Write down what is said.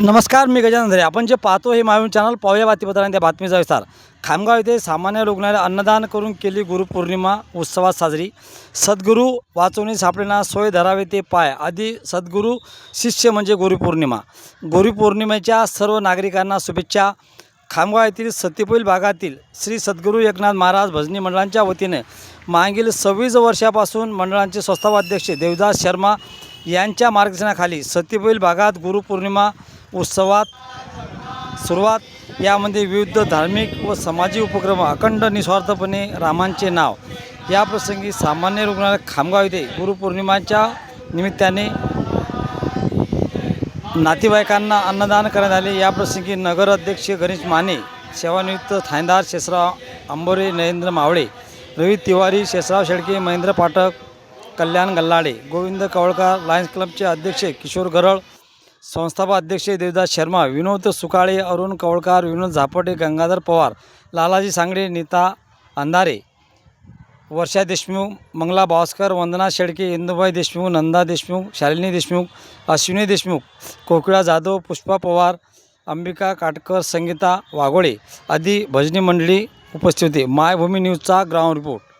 नमस्कार, मी गजानन धरे. आपण जे पाहतो हे मायून चॅनल. पाहूया बातमीपत्राने त्या बातमीचा विस्तार. खामगाव येथे सामान्य रुग्णालय अन्नदान करून केली गुरुपौर्णिमा उत्सवात साजरी. सद्गुरू वाचवणी सापडेना सोय धरावे ते पाय आदी सद्गुरू शिष्य म्हणजे गुरुपौर्णिमा. गुरुपौर्णिमेच्या सर्व नागरिकांना शुभेच्छा. खामगाव येथील सतीपैल भागातील श्री सद्गुरू एकनाथ महाराज भजनी मंडळांच्या वतीने मागील 26 वर्षापासून मंडळांचे संस्थापक देवदास शर्मा यांच्या मार्गदर्शनाखाली सतीपैल भागात गुरुपौर्णिमा उत्सवात सुरुवात. यामध्ये विविध धार्मिक व सामाजिक उपक्रम अखंड निस्वार्थपणे रामांचे नाव या प्रसंगी सामान्य रुग्णालय खामगाव येथे गुरुपौर्णिमाच्या निमित्ताने नातेवाईकांना अन्नदान करण्यात आले. या प्रसंगी नगर अध्यक्ष गणेश माने, सेवानिवृत्त ठाणेदार शेषराव अंबोरे, नरेंद्र मावळे, रवी तिवारी, शेषराव शेळके, महेंद्र पाठक, कल्याण गल्लाडे, गोविंद कवळकर, लायन्स क्लबचे अध्यक्ष किशोर गरळ, संस्थापक अध्यक्ष देवदास शर्मा, विनोद सुकाळे, अरुण कवळकर, विनोद झापटे, गंगाधर पवार, लालाजी सांगडे, नीता अंधारे, वर्षा देशमुख, मंगला भास्कर, वंदना शेळके, इंदुबाई देशमुख, नंदा देशमुख, शालिनी देशमुख, अश्विनी देशमुख, कोकिळा जाधव, पुष्पा पवार, अंबिका काटकर, संगीता वाघोळे आदी भजनी मंडळी उपस्थित होती. Maybhumi न्यूजचा ground report.